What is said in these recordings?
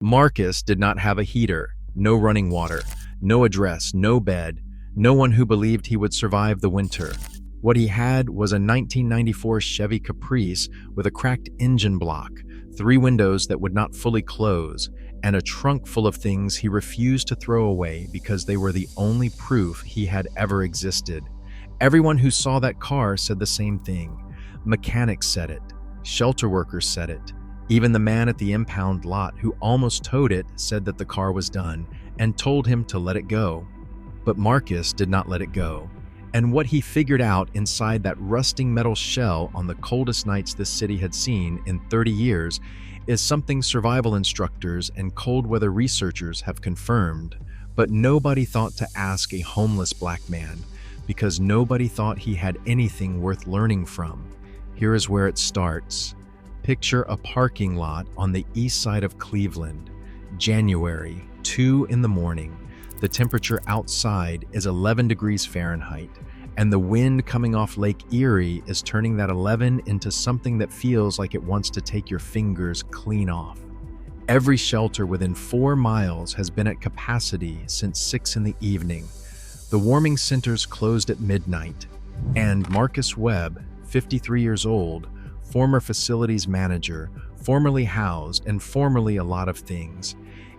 Marcus did not have a heater, no running water, no address, no bed, no one who believed he would survive the winter. What he had was a 1994 Chevy Caprice with a cracked engine block, three windows that would not fully close, and a trunk full of things he refused to throw away because they were the only proof he had ever existed. Everyone who saw that car said the same thing. Mechanics said it. Shelter workers said it. Even the man at the impound lot who almost towed it said that the car was done and told him to let it go. But Marcus did not let it go. And what he figured out inside that rusting metal shell on the coldest nights this city had seen in 30 years is something survival instructors and cold weather researchers have confirmed. But nobody thought to ask a homeless black man because nobody thought he had anything worth learning from. Here is where it starts. Picture a parking lot on the east side of Cleveland. January, 2 in the morning. The temperature outside is 11 degrees Fahrenheit, and the wind coming off Lake Erie is turning that 11 into something that feels like it wants to take your fingers clean off. Every shelter within 4 miles has been at capacity since 6 in the evening. The warming centers closed at midnight, and Marcus Webb, 53 years old, former facilities manager, formerly housed and formerly a lot of things,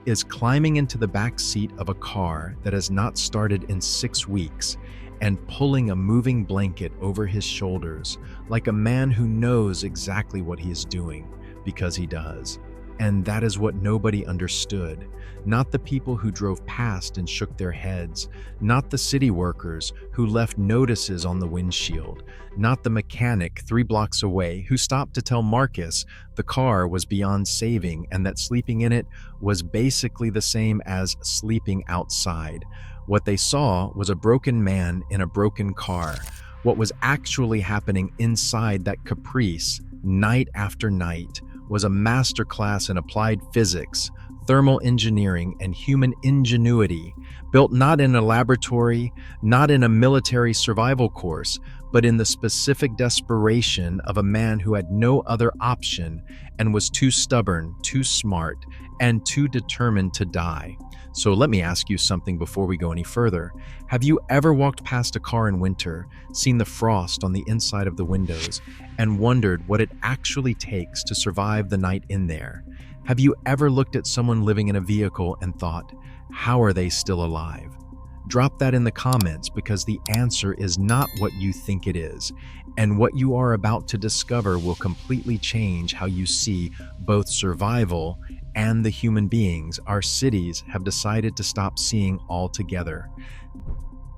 is climbing into the back seat of a car that has not started in 6 weeks and pulling a moving blanket over his shoulders like a man who knows exactly what he is doing because he does. And that is what nobody understood. Not the people who drove past and shook their heads, not the city workers who left notices on the windshield, not the mechanic 3 blocks away who stopped to tell Marcus the car was beyond saving and that sleeping in it was basically the same as sleeping outside. What they saw was a broken man in a broken car. What was actually happening inside that Caprice, night after night, was a masterclass in applied physics, thermal engineering, and human ingenuity, built not in a laboratory, not in a military survival course, but in the specific desperation of a man who had no other option and was too stubborn, too smart, and too determined to die. So let me ask you something before we go any further. Have you ever walked past a car in winter, seen the frost on the inside of the windows, and wondered what it actually takes to survive the night in there? Have you ever looked at someone living in a vehicle and thought, how are they still alive? Drop that in the comments because the answer is not what you think it is, and what you are about to discover will completely change how you see both survival and the human beings our cities have decided to stop seeing altogether.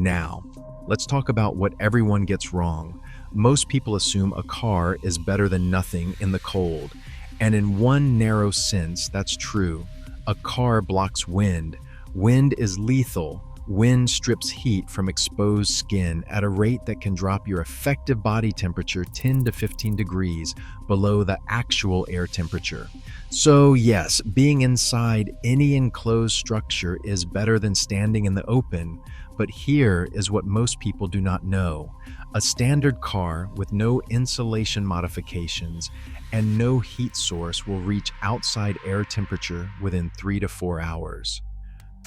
Now, let's talk about what everyone gets wrong. Most people assume a car is better than nothing in the cold, and in one narrow sense, that's true. A car blocks wind. Wind is lethal. Wind strips heat from exposed skin at a rate that can drop your effective body temperature 10 to 15 degrees below the actual air temperature. So yes, being inside any enclosed structure is better than standing in the open, but here is what most people do not know. A standard car with no insulation modifications and no heat source will reach outside air temperature within 3 to 4 hours.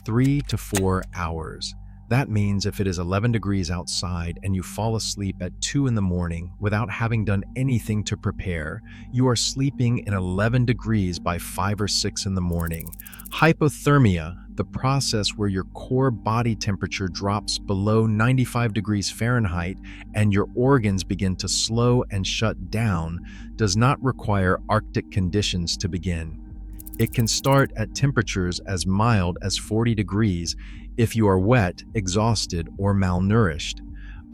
3 to 4 hours. That means if it is 11 degrees outside and you fall asleep at 2 in the morning without having done anything to prepare, you are sleeping in 11 degrees by 5 or 6 in the morning. Hypothermia, the process where your core body temperature drops below 95 degrees Fahrenheit and your organs begin to slow and shut down, does not require Arctic conditions to begin. It can start at temperatures as mild as 40 degrees if you are wet, exhausted, or malnourished.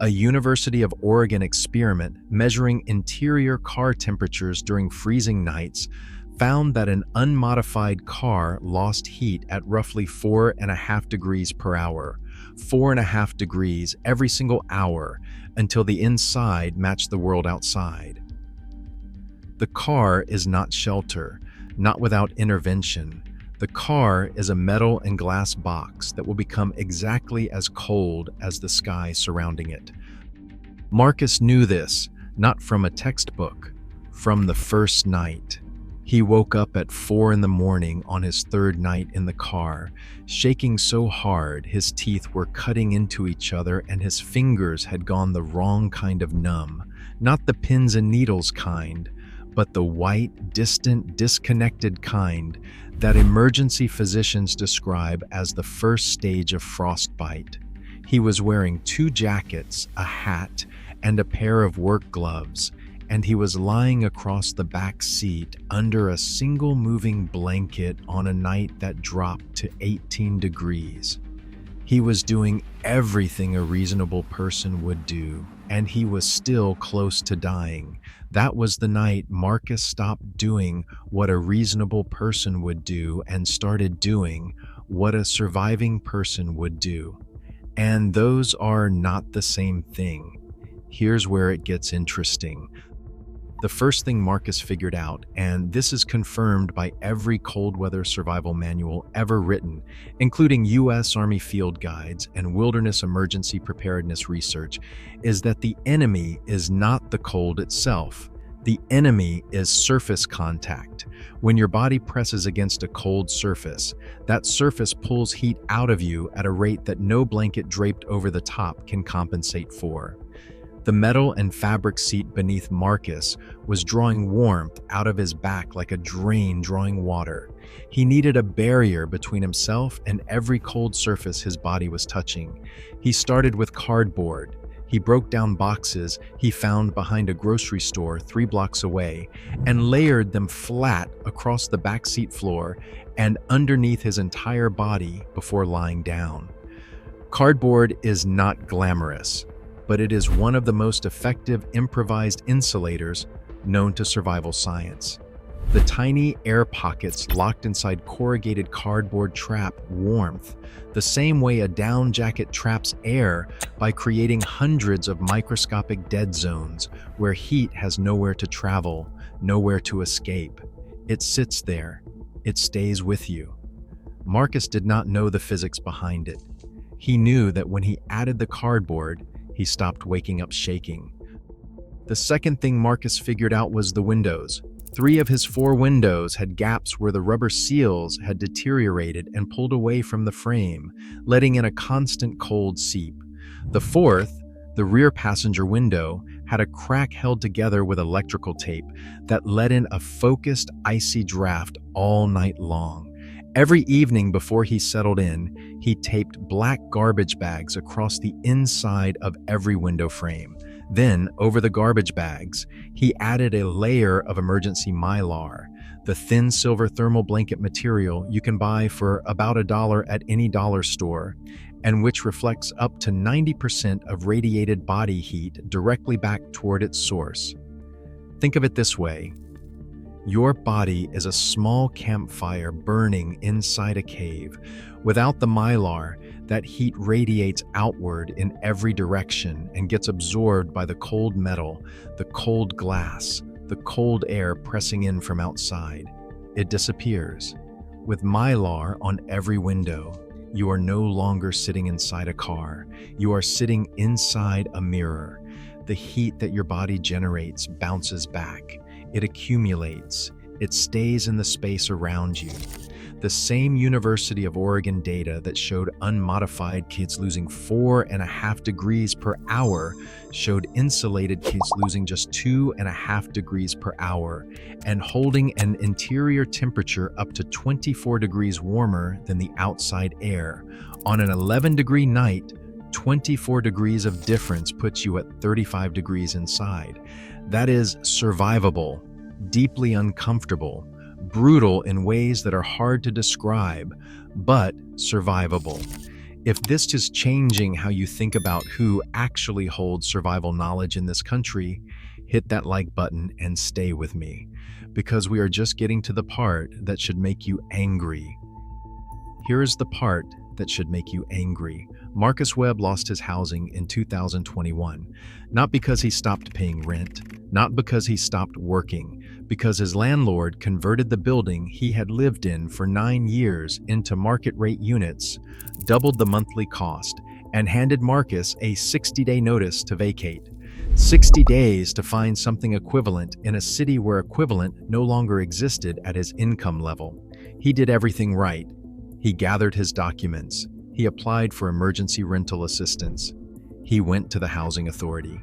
A University of Oregon experiment measuring interior car temperatures during freezing nights found that an unmodified car lost heat at roughly 4.5 degrees per hour, 4.5 degrees every single hour until the inside matched the world outside. The car is not shelter. Not without intervention. The car is a metal and glass box that will become exactly as cold as the sky surrounding it. Marcus knew this, not from a textbook, from the first night. He woke up at 4 in the morning on his third night in the car, shaking so hard his teeth were cutting into each other and his fingers had gone the wrong kind of numb. Not the pins and needles kind, but the white, distant, disconnected kind that emergency physicians describe as the first stage of frostbite. He was wearing 2 jackets, a hat, and a pair of work gloves, and he was lying across the back seat under a single moving blanket on a night that dropped to 18 degrees. He was doing everything a reasonable person would do, and he was still close to dying. That was the night Marcus stopped doing what a reasonable person would do and started doing what a surviving person would do. And those are not the same thing. Here's where it gets interesting. The first thing Marcus figured out, and this is confirmed by every cold weather survival manual ever written, including U.S. Army field guides and wilderness emergency preparedness research, is that the enemy is not the cold itself. The enemy is surface contact. When your body presses against a cold surface, that surface pulls heat out of you at a rate that no blanket draped over the top can compensate for. The metal and fabric seat beneath Marcus was drawing warmth out of his back like a drain drawing water. He needed a barrier between himself and every cold surface his body was touching. He started with cardboard. He broke down boxes he found behind a grocery store 3 blocks away and layered them flat across the back seat floor and underneath his entire body before lying down. Cardboard is not glamorous, but it is one of the most effective improvised insulators known to survival science. The tiny air pockets locked inside corrugated cardboard trap warmth, the same way a down jacket traps air by creating hundreds of microscopic dead zones where heat has nowhere to travel, nowhere to escape. It sits there. It stays with you. Marcus did not know the physics behind it. He knew that when he added the cardboard, he stopped waking up shaking. The second thing Marcus figured out was the windows. 3 of his 4 windows had gaps where the rubber seals had deteriorated and pulled away from the frame, letting in a constant cold seep. The 4th, the rear passenger window, had a crack held together with electrical tape that let in a focused, icy draft all night long. Every evening before he settled in, he taped black garbage bags across the inside of every window frame. Then, over the garbage bags, he added a layer of emergency mylar, the thin silver thermal blanket material you can buy for about $1 at any dollar store, and which reflects up to 90% of radiated body heat directly back toward its source. Think of it this way. Your body is a small campfire burning inside a cave. Without the mylar, that heat radiates outward in every direction and gets absorbed by the cold metal, the cold glass, the cold air pressing in from outside. It disappears. With mylar on every window, you are no longer sitting inside a car. You are sitting inside a mirror. The heat that your body generates bounces back. It accumulates. It stays in the space around you. The same University of Oregon data that showed unmodified kids losing 4.5 degrees per hour showed insulated kids losing just 2.5 degrees per hour and holding an interior temperature up to 24 degrees warmer than the outside air. On an 11-degree night, 24 degrees of difference puts you at 35 degrees inside. That is survivable, deeply uncomfortable, brutal in ways that are hard to describe, but survivable. If this is changing how you think about who actually holds survival knowledge in this country, hit that like button and stay with me, because we are just getting to the part that should make you angry. Here is the part that should make you angry. Marcus Webb lost his housing in 2021, not because he stopped paying rent, not because he stopped working, because his landlord converted the building he had lived in for 9 years into market rate units, doubled the monthly cost, and handed Marcus a 60-day notice to vacate. 60 days to find something equivalent in a city where equivalent no longer existed at his income level. He did everything right. He gathered his documents. He applied for emergency rental assistance. He went to the housing authority.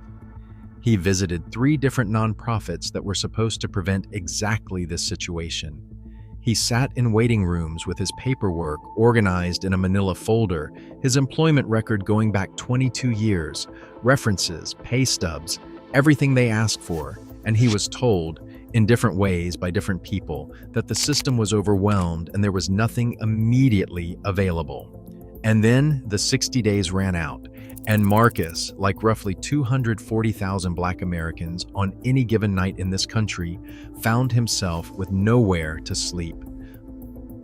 He visited 3 different nonprofits that were supposed to prevent exactly this situation. He sat in waiting rooms with his paperwork organized in a manila folder, his employment record going back 22 years, references, pay stubs, everything they asked for, and he was told, in different ways by different people, that the system was overwhelmed and there was nothing immediately available. And then the 60 days ran out, and Marcus, like roughly 240,000 Black Americans on any given night in this country, found himself with nowhere to sleep.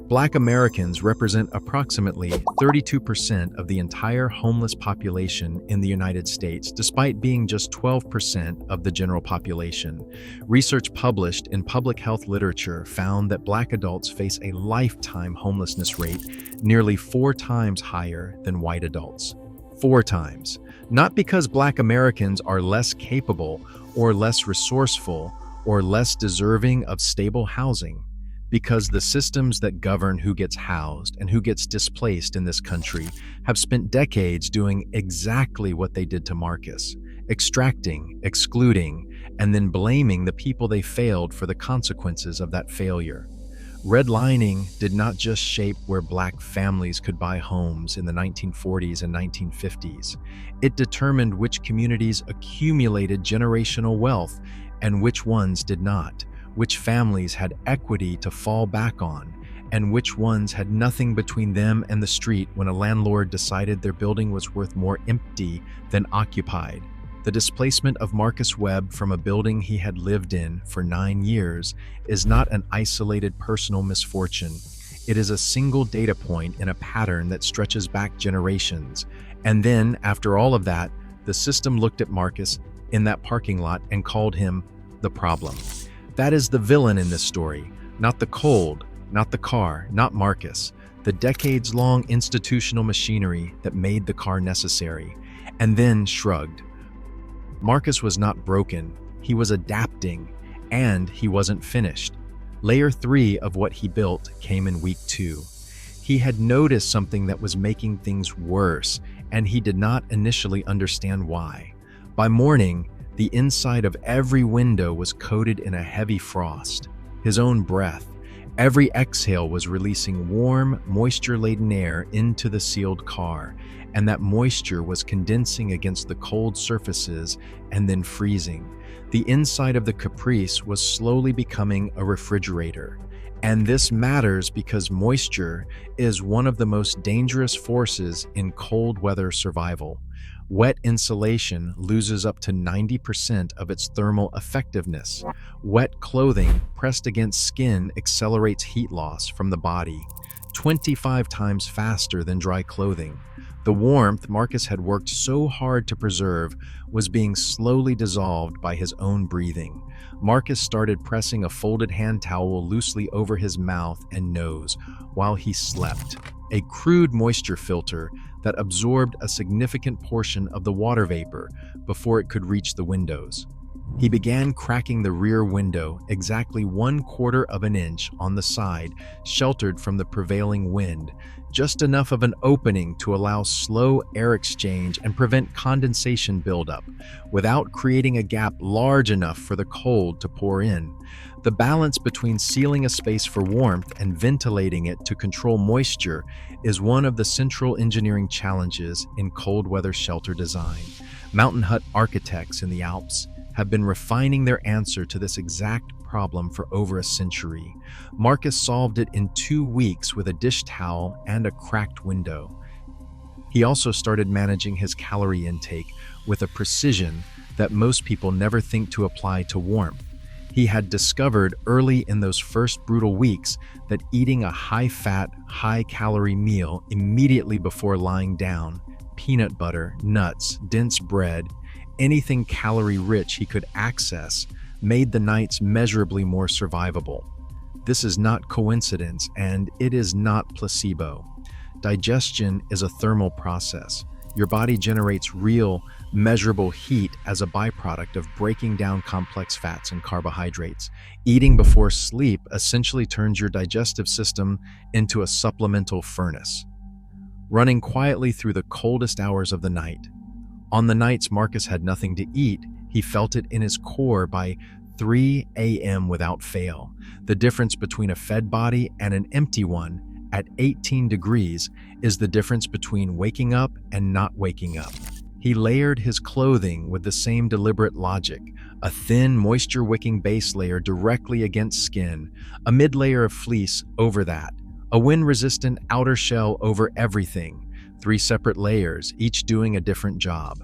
Black Americans represent approximately 32% of the entire homeless population in the United States, despite being just 12% of the general population. Research published in public health literature found that Black adults face a lifetime homelessness rate nearly 4 times higher than white adults. 4 times. Not because Black Americans are less capable or less resourceful or less deserving of stable housing, because the systems that govern who gets housed and who gets displaced in this country have spent decades doing exactly what they did to Marcus, extracting, excluding, and then blaming the people they failed for the consequences of that failure. Redlining did not just shape where Black families could buy homes in the 1940s and 1950s. It determined which communities accumulated generational wealth and which ones did not, which families had equity to fall back on, and which ones had nothing between them and the street when a landlord decided their building was worth more empty than occupied. The displacement of Marcus Webb from a building he had lived in for 9 years is not an isolated personal misfortune. It is a single data point in a pattern that stretches back generations. And then, after all of that, the system looked at Marcus in that parking lot and called him the problem. That is the villain in this story, not the cold, not the car, not Marcus, the decades-long institutional machinery that made the car necessary, and then shrugged. Marcus was not broken, he was adapting, and he wasn't finished. Layer 3 of what he built came in week 2. He had noticed something that was making things worse, and he did not initially understand why. By morning, the inside of every window was coated in a heavy frost. His own breath, every exhale was releasing warm, moisture-laden air into the sealed car, and that moisture was condensing against the cold surfaces and then freezing. The inside of the Caprice was slowly becoming a refrigerator. And this matters because moisture is one of the most dangerous forces in cold weather survival. Wet insulation loses up to 90% of its thermal effectiveness. Wet clothing pressed against skin accelerates heat loss from the body 25 times faster than dry clothing. The warmth Marcus had worked so hard to preserve was being slowly dissolved by his own breathing. Marcus started pressing a folded hand towel loosely over his mouth and nose while he slept, a crude moisture filter that absorbed a significant portion of the water vapor before it could reach the windows. He began cracking the rear window exactly 1/4 of an inch on the side, sheltered from the prevailing wind, just enough of an opening to allow slow air exchange and prevent condensation buildup, without creating a gap large enough for the cold to pour in. The balance between sealing a space for warmth and ventilating it to control moisture is one of the central engineering challenges in cold weather shelter design. Mountain hut architects in the Alps have been refining their answer to this exact problem for over a century. Marcus solved it in 2 weeks with a dish towel and a cracked window. He also started managing his calorie intake with a precision that most people never think to apply to warmth. He had discovered early in those first brutal weeks that eating a high-fat, high-calorie meal immediately before lying down, peanut butter, nuts, dense bread, anything calorie-rich he could access, made the nights measurably more survivable. This is not coincidence, and it is not placebo. Digestion is a thermal process. Your body generates real, measurable heat as a byproduct of breaking down complex fats and carbohydrates. Eating before sleep essentially turns your digestive system into a supplemental furnace, running quietly through the coldest hours of the night. On the nights Marcus had nothing to eat, he felt it in his core by 3 a.m. without fail. The difference between a fed body and an empty one at 18 degrees is the difference between waking up and not waking up. He layered his clothing with the same deliberate logic, a thin, moisture-wicking base layer directly against skin, a mid-layer of fleece over that, a wind-resistant outer shell over everything, 3 separate layers, each doing a different job.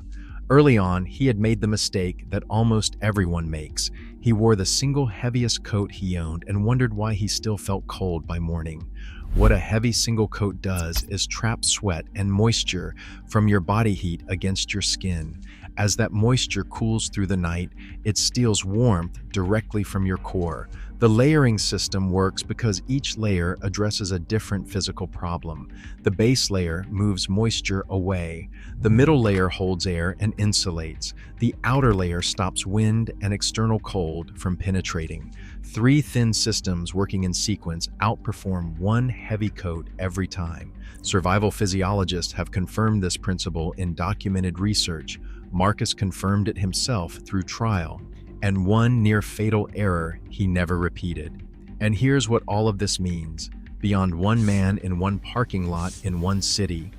Early on, he had made the mistake that almost everyone makes. He wore the single heaviest coat he owned and wondered why he still felt cold by morning. What a heavy single coat does is trap sweat and moisture from your body heat against your skin. As that moisture cools through the night, it steals warmth directly from your core. The layering system works because each layer addresses a different physical problem. The base layer moves moisture away. The middle layer holds air and insulates. The outer layer stops wind and external cold from penetrating. 3 thin systems working in sequence outperform 1 heavy coat every time. Survival physiologists have confirmed this principle in documented research. Marcus confirmed it himself through trial, and one near-fatal error he never repeated. And here's what all of this means. Beyond one man in one parking lot in one city,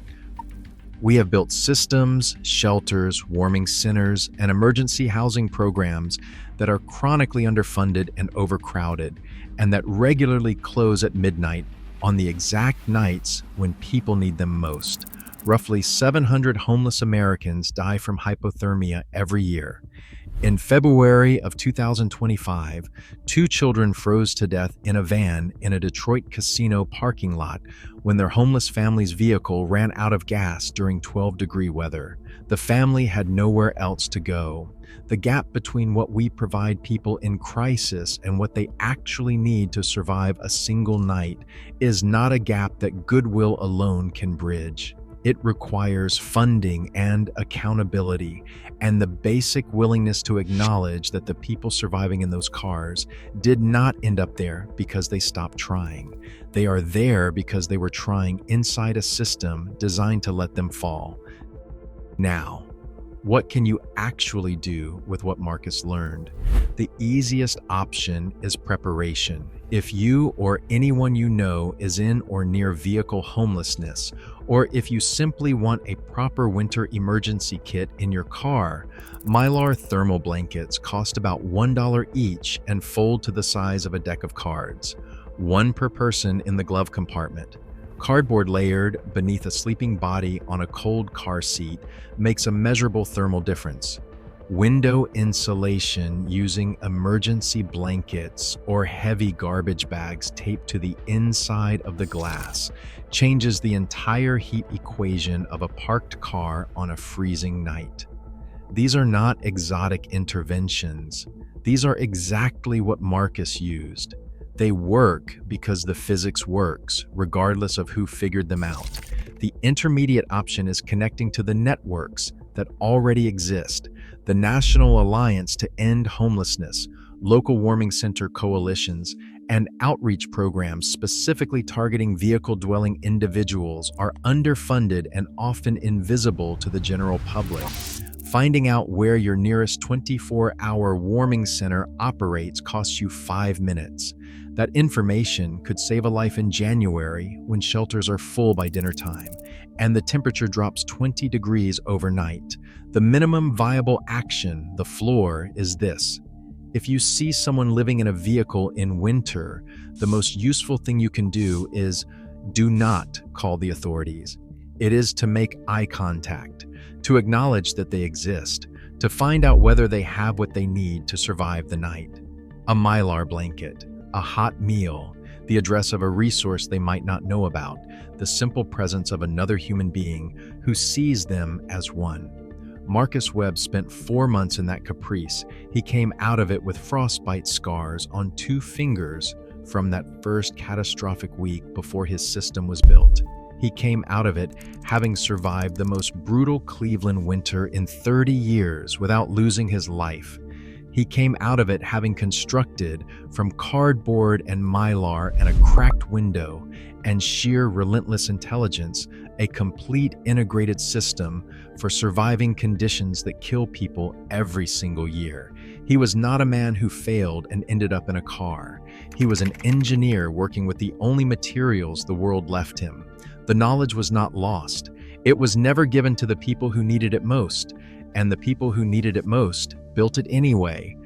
we have built systems, shelters, warming centers, and emergency housing programs that are chronically underfunded and overcrowded, and that regularly close at midnight on the exact nights when people need them most. Roughly 700 homeless Americans die from hypothermia every year. In February of 2025, 2 children froze to death in a van in a Detroit casino parking lot when their homeless family's vehicle ran out of gas during 12-degree weather. The family had nowhere else to go. The gap between what we provide people in crisis and what they actually need to survive a single night is not a gap that goodwill alone can bridge. It requires funding and accountability, and the basic willingness to acknowledge that the people surviving in those cars did not end up there because they stopped trying. They are there because they were trying inside a system designed to let them fall. Now, what can you actually do with what Marcus learned? The easiest option is preparation. If you or anyone you know is in or near vehicle homelessness, or if you simply want a proper winter emergency kit in your car, Mylar thermal blankets cost about $1 each and fold to the size of a deck of cards. 1 per person in the glove compartment. Cardboard layered beneath a sleeping body on a cold car seat makes a measurable thermal difference. Window insulation using emergency blankets or heavy garbage bags taped to the inside of the glass changes the entire heat equation of a parked car on a freezing night. These are not exotic interventions. These are exactly what Marcus used. They work because the physics works, regardless of who figured them out. The intermediate option is connecting to the networks that already exist: the National Alliance to End Homelessness, local warming center coalitions, and outreach programs specifically targeting vehicle-dwelling individuals are underfunded and often invisible to the general public. Finding out where your nearest 24-hour warming center operates costs you 5 minutes. That information could save a life in January when shelters are full by dinner time and the temperature drops 20 degrees overnight. The minimum viable action, the floor, is this. If you see someone living in a vehicle in winter, the most useful thing you can do is do not call the authorities. It is to make eye contact, to acknowledge that they exist, to find out whether they have what they need to survive the night. A Mylar blanket, a hot meal, the address of a resource they might not know about, the simple presence of another human being who sees them as one. Marcus Webb spent 4 months in that Caprice. He came out of it with frostbite scars on 2 fingers from that first catastrophic week before his system was built. He came out of it having survived the most brutal Cleveland winter in 30 years without losing his life. He came out of it having constructed, from cardboard and mylar and a cracked window and sheer relentless intelligence, a complete integrated system for surviving conditions that kill people every single year. He was not a man who failed and ended up in a car. He was an engineer working with the only materials the world left him. The knowledge was not lost. It was never given to the people who needed it most, and the people who needed it most built it anyway.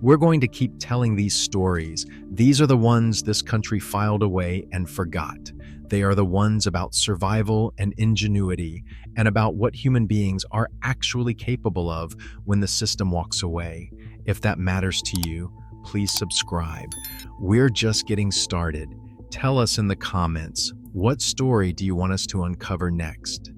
We're going to keep telling these stories. These are the ones this country filed away and forgot. They are the ones about survival and ingenuity, and about what human beings are actually capable of when the system walks away. If that matters to you, please subscribe. We're just getting started. Tell us in the comments, what story do you want us to uncover next?